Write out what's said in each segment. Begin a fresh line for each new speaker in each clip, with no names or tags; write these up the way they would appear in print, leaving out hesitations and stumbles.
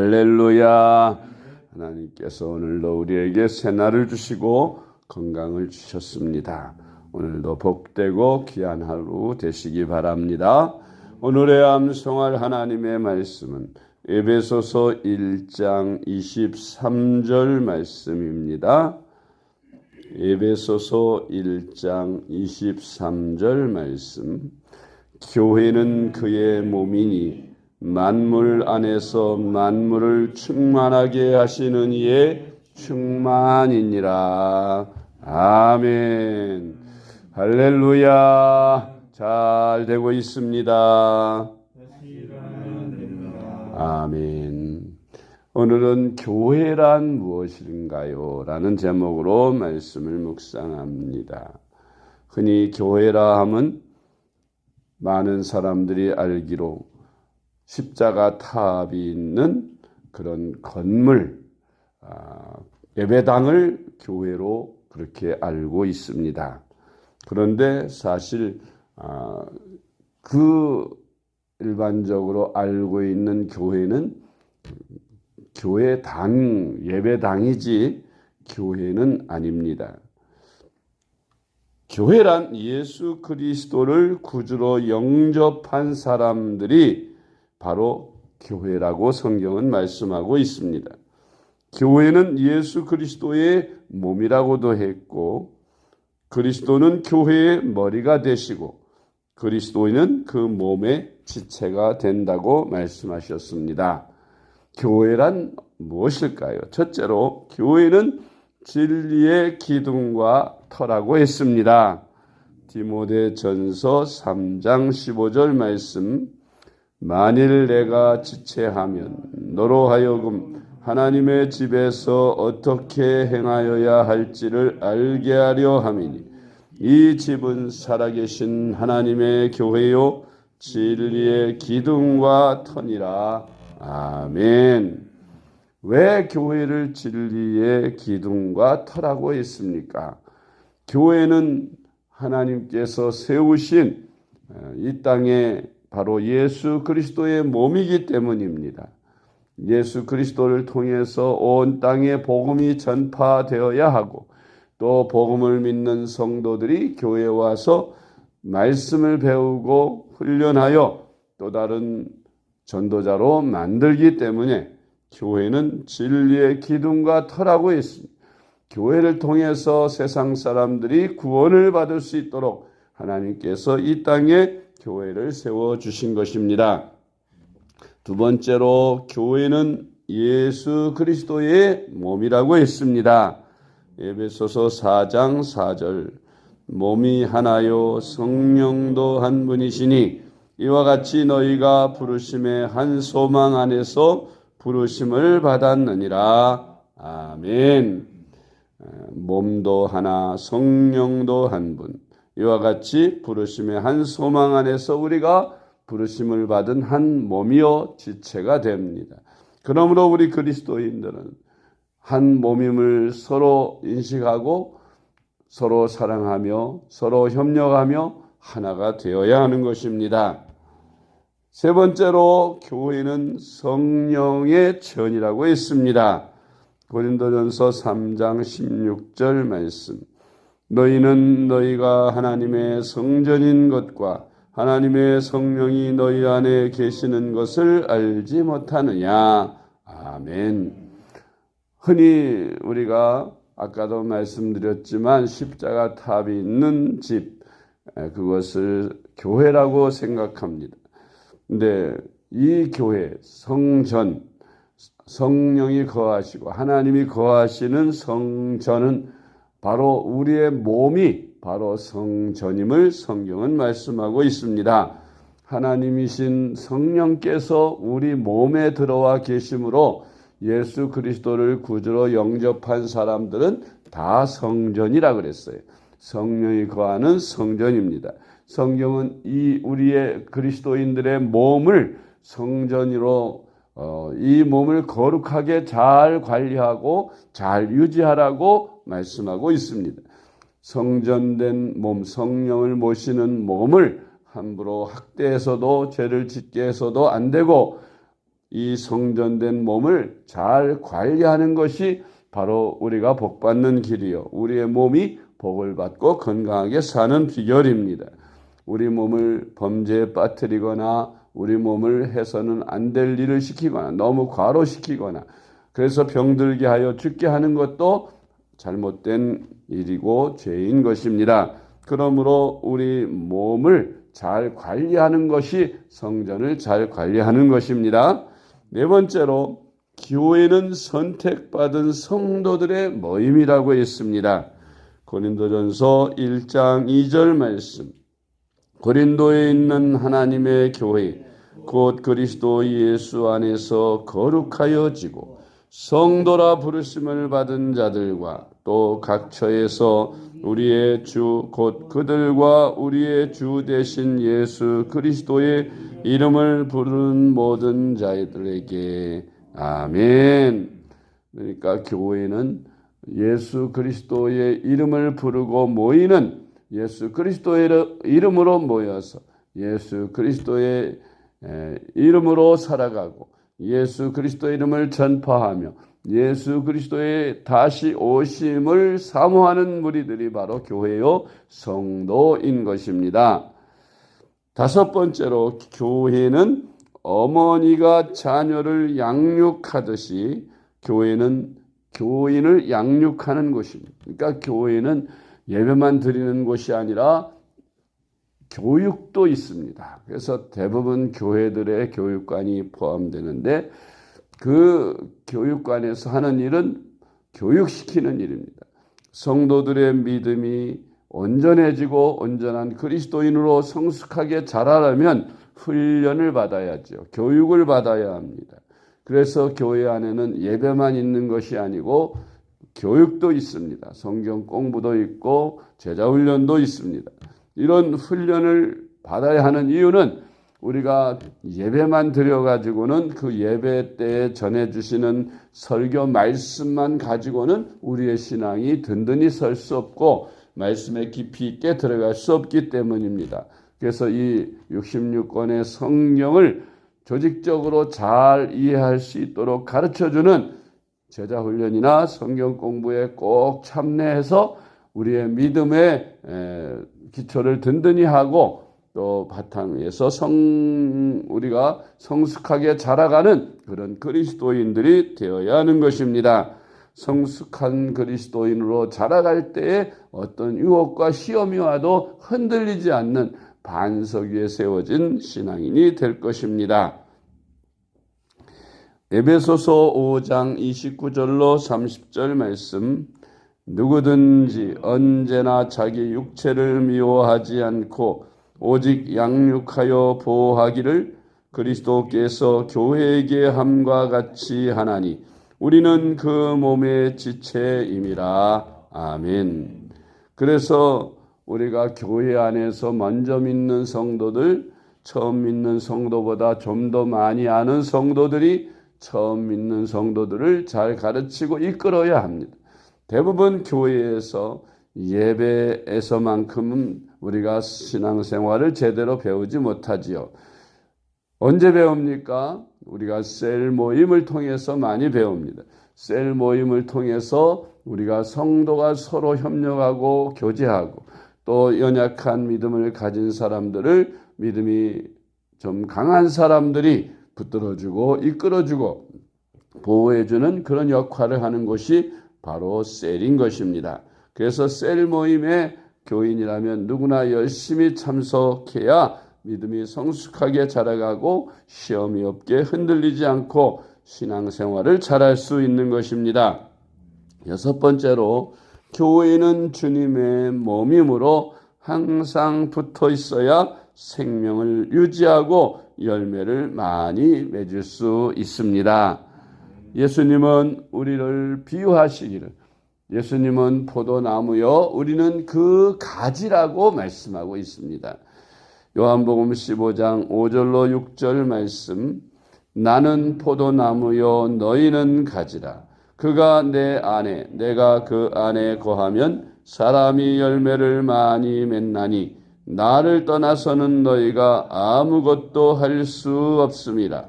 할렐루야. 하나님께서 오늘도 우리에게 새날을 주시고 건강을 주셨습니다. 오늘도 복되고 귀한 하루 되시기 바랍니다. 오늘의 암송할 하나님의 말씀은 에베소서 1장 23절 말씀입니다. 에베소서 1장 23절 말씀. 교회는 그의 몸이니 만물 안에서 만물을 충만하게 하시는 이의 충만이니라. 아멘. 할렐루야. 잘 되고 있습니다. 아멘. 오늘은 교회란 무엇인가요? 라는 제목으로 말씀을 묵상합니다. 흔히 교회라 함은 많은 사람들이 알기로 십자가 탑이 있는 그런 건물, 예배당을 교회로 그렇게 알고 있습니다. 그런데 사실 그 일반적으로 알고 있는 교회는 교회당, 예배당이지 교회는 아닙니다. 교회란 예수 그리스도를 구주로 영접한 사람들이 바로 교회라고 성경은 말씀하고 있습니다. 교회는 예수 그리스도의 몸이라고도 했고, 그리스도는 교회의 머리가 되시고 그리스도는 그 몸의 지체가 된다고 말씀하셨습니다. 교회란 무엇일까요? 첫째로 교회는 진리의 기둥과 터라고 했습니다. 디모데전서 3장 15절 말씀. 만일 내가 지체하면 너로 하여금 하나님의 집에서 어떻게 행하여야 할지를 알게 하려 함이니 이 집은 살아계신 하나님의 교회요 진리의 기둥과 터니라. 아멘. 왜 교회를 진리의 기둥과 터라고 했습니까? 교회는 하나님께서 세우신 이 땅에 바로 예수 그리스도의 몸이기 때문입니다. 예수 그리스도를 통해서 온 땅에 복음이 전파되어야 하고, 또 복음을 믿는 성도들이 교회에 와서 말씀을 배우고 훈련하여 또 다른 전도자로 만들기 때문에 교회는 진리의 기둥과 터라고 했습니다. 교회를 통해서 세상 사람들이 구원을 받을 수 있도록 하나님께서 이 땅에 교회를 세워주신 것입니다. 두 번째로 교회는 예수 그리스도의 몸이라고 했습니다. 에베소서 4장 4절. 몸이 하나요 성령도 한 분이시니 이와 같이 너희가 부르심의 한 소망 안에서 부르심을 받았느니라. 아멘. 몸도 하나 성령도 한 분. 이와 같이 부르심의 한 소망 안에서 우리가 부르심을 받은 한 몸이요 지체가 됩니다. 그러므로 우리 그리스도인들은 한 몸임을 서로 인식하고 서로 사랑하며 서로 협력하며 하나가 되어야 하는 것입니다. 세 번째로 교회는 성령의 전이라고 했습니다. 고린도전서 3장 16절 말씀. 너희는 너희가 하나님의 성전인 것과 하나님의 성령이 너희 안에 계시는 것을 알지 못하느냐. 아멘. 흔히 우리가 아까도 말씀드렸지만 십자가 탑이 있는 집, 그것을 교회라고 생각합니다. 근데 이 교회, 성전, 성령이 거하시고 하나님이 거하시는 성전은 바로 우리의 몸이 바로 성전임을 성경은 말씀하고 있습니다. 하나님이신 성령께서 우리 몸에 들어와 계심으로 예수 그리스도를 구주로 영접한 사람들은 다 성전이라 그랬어요. 성령이 거하는 성전입니다. 성경은 이 우리의 그리스도인들의 몸을 성전으로 이 몸을 거룩하게 잘 관리하고 잘 유지하라고 말씀하고 있습니다. 성전된 몸, 성령을 모시는 몸을 함부로 학대해서도 죄를 짓게 해서도 안 되고 이 성전된 몸을 잘 관리하는 것이 바로 우리가 복받는 길이요, 우리의 몸이 복을 받고 건강하게 사는 비결입니다. 우리 몸을 범죄에 빠뜨리거나 우리 몸을 해서는 안 될 일을 시키거나 너무 과로시키거나 그래서 병들게 하여 죽게 하는 것도 잘못된 일이고 죄인 것입니다. 그러므로 우리 몸을 잘 관리하는 것이 성전을 잘 관리하는 것입니다. 네 번째로 교회는 선택받은 성도들의 모임이라고 했습니다. 고린도전서 1장 2절 말씀. 고린도에 있는 하나님의 교회 곧 그리스도 예수 안에서 거룩하여지고 성도라 부르심을 받은 자들과 또 각 처에서 우리의 주 곧 그들과 우리의 주 되신 예수 그리스도의 이름을 부르는 모든 자들에게 아멘. 그러니까 교회는 예수 그리스도의 이름을 부르고 모이는 예수 그리스도의 이름으로 모여서 예수 그리스도의 이름으로 살아가고 예수 그리스도의 이름을 전파하며 예수 그리스도의 다시 오심을 사모하는 무리들이 바로 교회요 성도인 것입니다. 다섯 번째로 교회는 어머니가 자녀를 양육하듯이 교회는 교인을 양육하는 곳입니다. 그러니까 교회는 예배만 드리는 곳이 아니라 교육도 있습니다. 그래서 대부분 교회들의 교육관이 포함되는데 그 교육관에서 하는 일은 교육시키는 일입니다. 성도들의 믿음이 온전해지고 온전한 그리스도인으로 성숙하게 자라려면 훈련을 받아야죠. 교육을 받아야 합니다. 그래서 교회 안에는 예배만 있는 것이 아니고 교육도 있습니다. 성경 공부도 있고 제자 훈련도 있습니다. 이런 훈련을 받아야 하는 이유는 우리가 예배만 드려가지고는 그 예배 때에 전해주시는 설교 말씀만 가지고는 우리의 신앙이 든든히 설 수 없고 말씀에 깊이 있게 들어갈 수 없기 때문입니다. 그래서 이 66권의 성경을 조직적으로 잘 이해할 수 있도록 가르쳐주는 제자 훈련이나 성경 공부에 꼭 참여해서 우리의 믿음의 기초를 든든히 하고 또 바탕에서 우리가 성숙하게 자라가는 그런 그리스도인들이 되어야 하는 것입니다. 성숙한 그리스도인으로 자라갈 때에 어떤 유혹과 시험이 와도 흔들리지 않는 반석 위에 세워진 신앙인이 될 것입니다. 에베소서 5장 29절로 30절 말씀. 누구든지 언제나 자기 육체를 미워하지 않고 오직 양육하여 보호하기를 그리스도께서 교회에게 함과 같이 하나니 우리는 그 몸의 지체임이라. 아멘. 그래서 우리가 교회 안에서 먼저 믿는 성도들, 처음 믿는 성도보다 좀 더 많이 아는 성도들이 처음 믿는 성도들을 잘 가르치고 이끌어야 합니다. 대부분 교회에서 예배에서만큼은 우리가 신앙생활을 제대로 배우지 못하지요. 언제 배웁니까? 우리가 셀 모임을 통해서 많이 배웁니다. 셀 모임을 통해서 우리가 성도가 서로 협력하고 교제하고 또 연약한 믿음을 가진 사람들을 믿음이 좀 강한 사람들이 붙들어주고 이끌어주고 보호해주는 그런 역할을 하는 것이 바로 셀인 것입니다. 그래서 셀 모임에 교인이라면 누구나 열심히 참석해야 믿음이 성숙하게 자라가고 시험이 없게 흔들리지 않고 신앙생활을 잘할 수 있는 것입니다. 여섯 번째로 교회는 주님의 몸이므로 항상 붙어 있어야 생명을 유지하고 열매를 많이 맺을 수 있습니다. 예수님은 우리를 비유하시기를 예수님은 포도나무요 우리는 그 가지라고 말씀하고 있습니다. 요한복음 15장 5절로 6절 말씀. 나는 포도나무요 너희는 가지라. 그가 내 안에 내가 그 안에 거하면 사람이 열매를 많이 맺나니 나를 떠나서는 너희가 아무것도 할 수 없습니다.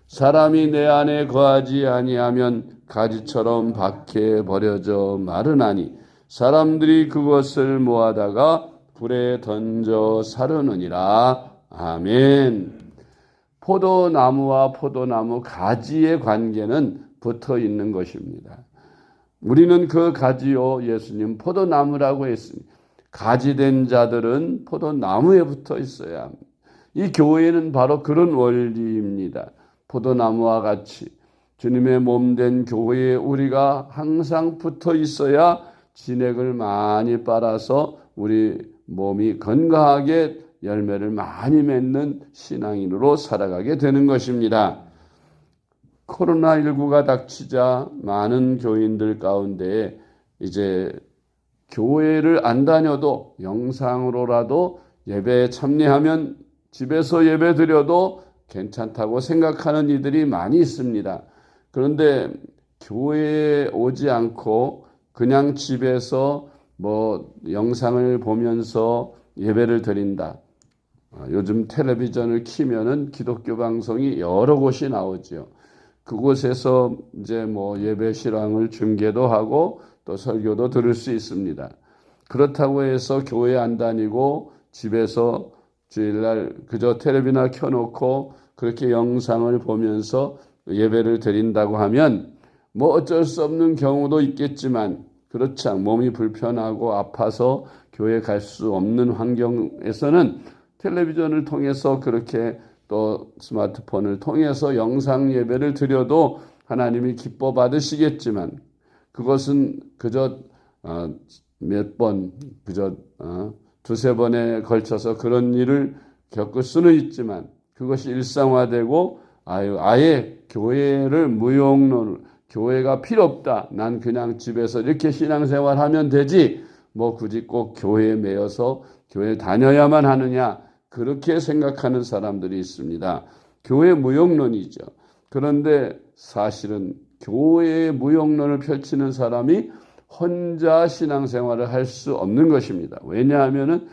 사람이 내 안에 거하지 아니하면 가지처럼 밖에 버려져 마르나니 사람들이 그것을 모아다가 불에 던져 사르느니라. 아멘. 포도나무와 포도나무 가지의 관계는 붙어 있는 것입니다. 우리는 그 가지요, 예수님 포도나무라고 했으니 가지된 자들은 포도나무에 붙어 있어야 합니다. 이 교회는 바로 그런 원리입니다. 포도나무와 같이 주님의 몸된 교회에 우리가 항상 붙어 있어야 진액을 많이 빨아서 우리 몸이 건강하게 열매를 많이 맺는 신앙인으로 살아가게 되는 것입니다. 코로나19가 닥치자 많은 교인들 가운데 이제 교회를 안 다녀도 영상으로라도 예배에 참여하면 집에서 예배 드려도 괜찮다고 생각하는 이들이 많이 있습니다. 그런데 교회에 오지 않고 그냥 집에서 영상을 보면서 예배를 드린다. 요즘 텔레비전을 켜면은 기독교 방송이 여러 곳이 나오죠. 그곳에서 이제 예배 실황을 중계도 하고 또 설교도 들을 수 있습니다. 그렇다고 해서 교회 안 다니고 집에서 주일날 그저 텔레비나 켜놓고 그렇게 영상을 보면서 예배를 드린다고 하면 어쩔 수 없는 경우도 있겠지만 그렇지 않고 몸이 불편하고 아파서 교회 갈 수 없는 환경에서는 텔레비전을 통해서 그렇게 또 스마트폰을 통해서 영상 예배를 드려도 하나님이 기뻐 받으시겠지만 그것은 그저 몇 번, 그저 두세 번에 걸쳐서 그런 일을 겪을 수는 있지만 그것이 일상화되고 아예 교회를 무용론, 교회가 필요 없다. 난 그냥 집에서 이렇게 신앙생활하면 되지. 굳이 꼭 교회에 매여서 교회 다녀야만 하느냐. 그렇게 생각하는 사람들이 있습니다. 교회 무용론이죠. 그런데 사실은 교회의 무용론을 펼치는 사람이 혼자 신앙생활을 할 수 없는 것입니다. 왜냐하면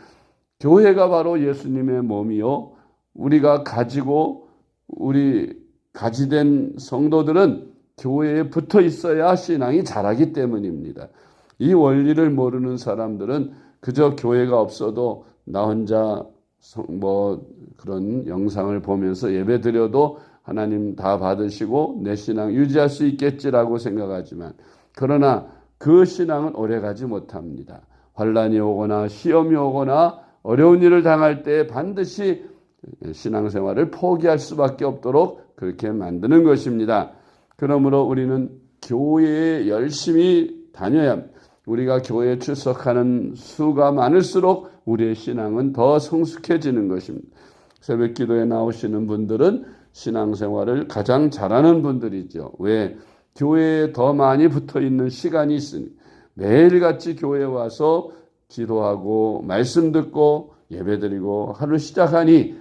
교회가 바로 예수님의 몸이요. 우리가 가지고 우리 가지된 성도들은 교회에 붙어 있어야 신앙이 자라기 때문입니다. 이 원리를 모르는 사람들은 그저 교회가 없어도 나 혼자 그런 영상을 보면서 예배 드려도 하나님 다 받으시고 내 신앙 유지할 수 있겠지라고 생각하지만 그러나 그 신앙은 오래가지 못합니다. 환난이 오거나 시험이 오거나 어려운 일을 당할 때 반드시 신앙생활을 포기할 수밖에 없도록 그렇게 만드는 것입니다. 그러므로 우리는 교회에 열심히 다녀야 합니다. 우리가 교회에 출석하는 수가 많을수록 우리의 신앙은 더 성숙해지는 것입니다. 새벽 기도에 나오시는 분들은 신앙생활을 가장 잘하는 분들이죠. 왜? 교회에 더 많이 붙어 있는 시간이 있으니 매일같이 교회에 와서 기도하고 말씀 듣고 예배드리고 하루 시작하니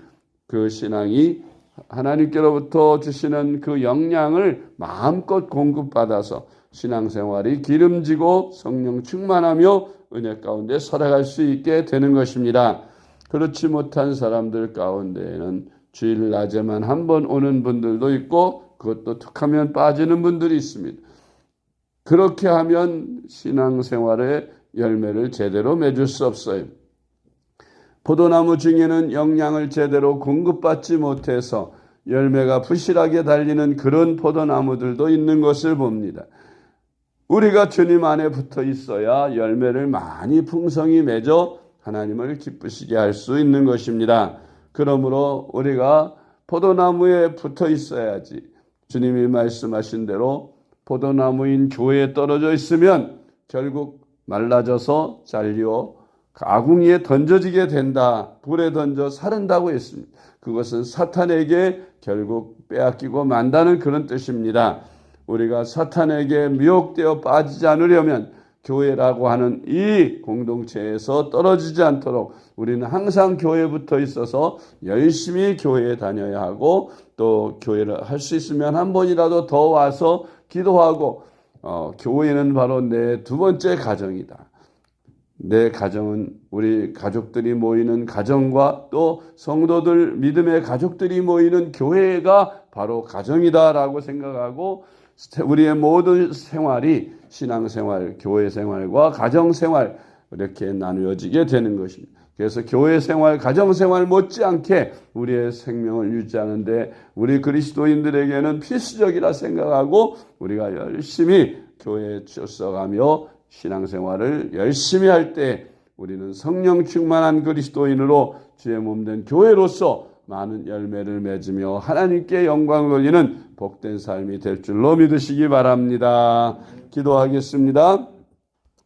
그 신앙이 하나님께로부터 주시는 그 영향을 마음껏 공급받아서 신앙생활이 기름지고 성령 충만하며 은혜 가운데 살아갈 수 있게 되는 것입니다. 그렇지 못한 사람들 가운데에는 주일 낮에만 한 번 오는 분들도 있고 그것도 툭하면 빠지는 분들이 있습니다. 그렇게 하면 신앙생활의 열매를 제대로 맺을 수 없어요. 포도나무 중에는 영양을 제대로 공급받지 못해서 열매가 부실하게 달리는 그런 포도나무들도 있는 것을 봅니다. 우리가 주님 안에 붙어 있어야 열매를 많이 풍성히 맺어 하나님을 기쁘시게 할 수 있는 것입니다. 그러므로 우리가 포도나무에 붙어 있어야지. 주님이 말씀하신 대로 포도나무인 교회에 떨어져 있으면 결국 말라져서 잘려 아궁이에 던져지게 된다. 불에 던져 사른다고 했습니다. 그것은 사탄에게 결국 빼앗기고 만다는 그런 뜻입니다. 우리가 사탄에게 미혹되어 빠지지 않으려면 교회라고 하는 이 공동체에서 떨어지지 않도록 우리는 항상 교회에 붙어 있어서 열심히 교회에 다녀야 하고 또 교회를 할 수 있으면 한 번이라도 더 와서 기도하고 교회는 바로 내 두 번째 가정이다. 내 가정은 우리 가족들이 모이는 가정과 또 성도들 믿음의 가족들이 모이는 교회가 바로 가정이다라고 생각하고 우리의 모든 생활이 신앙생활, 교회생활과 가정생활 이렇게 나누어지게 되는 것입니다. 그래서 교회생활, 가정생활 못지않게 우리의 생명을 유지하는데 우리 그리스도인들에게는 필수적이라 생각하고 우리가 열심히 교회에 출석하며 신앙생활을 열심히 할 때 우리는 성령 충만한 그리스도인으로 주의 몸된 교회로서 많은 열매를 맺으며 하나님께 영광을 돌리는 복된 삶이 될 줄로 믿으시기 바랍니다. 기도하겠습니다.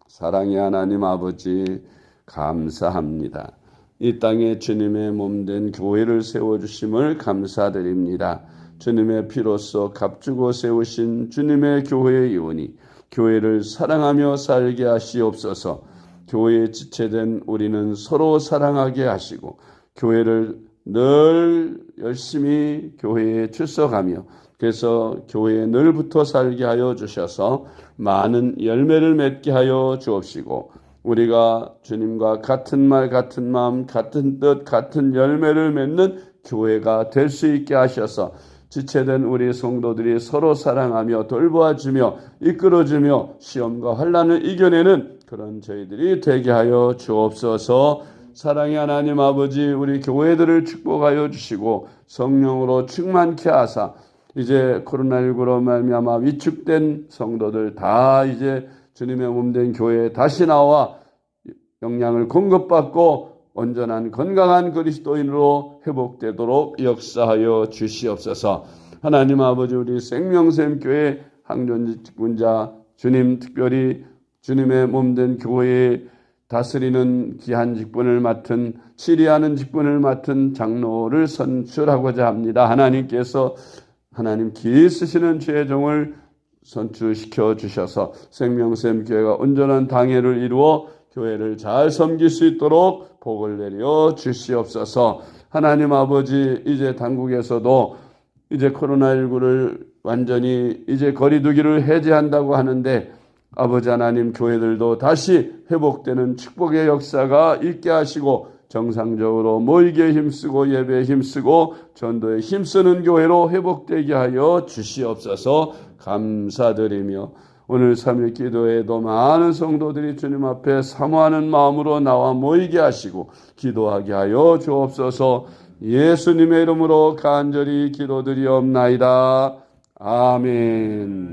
사랑의 하나님 아버지 감사합니다. 이 땅에 주님의 몸된 교회를 세워주심을 감사드립니다. 주님의 피로써 값주고 세우신 주님의 교회의 이오니 교회를 사랑하며 살게 하시옵소서. 교회에 지체된 우리는 서로 사랑하게 하시고 교회를 늘 열심히 교회에 출석하며 그래서 교회에 늘 붙어 살게 하여 주셔서 많은 열매를 맺게 하여 주옵시고 우리가 주님과 같은 말, 같은 마음, 같은 뜻, 같은 열매를 맺는 교회가 될 수 있게 하셔서 지체된 우리 성도들이 서로 사랑하며 돌보아주며 이끌어주며 시험과 환난을 이겨내는 그런 저희들이 되게 하여 주옵소서. 사랑의 하나님 아버지 우리 교회들을 축복하여 주시고 성령으로 충만케 하사 이제 코로나19로 말미암아 위축된 성도들 다 이제 주님의 몸된 교회에 다시 나와 영양을 공급받고 온전한 건강한 그리스도인으로 회복되도록 역사하여 주시옵소서. 하나님 아버지 우리 생명샘교회 항존 직분자 주님 특별히 주님의 몸된 교회에 다스리는 귀한 직분을 맡은 치리하는 직분을 맡은 장로를 선출하고자 합니다. 하나님께서 하나님 기 쓰시는 주의 종을 선출시켜 주셔서 생명샘교회가 온전한 당회를 이루어 교회를 잘 섬길 수 있도록 복을 내려 주시옵소서. 하나님 아버지 이제 당국에서도 이제 코로나19를 완전히 이제 거리두기를 해제한다고 하는데 아버지 하나님 교회들도 다시 회복되는 축복의 역사가 있게 하시고 정상적으로 모이기에 힘쓰고 예배에 힘쓰고 전도에 힘쓰는 교회로 회복되게 하여 주시옵소서. 감사드리며 오늘 3일 기도에도 많은 성도들이 주님 앞에 사모하는 마음으로 나와 모이게 하시고 기도하게 하여 주옵소서. 예수님의 이름으로 간절히 기도드리옵나이다. 아멘.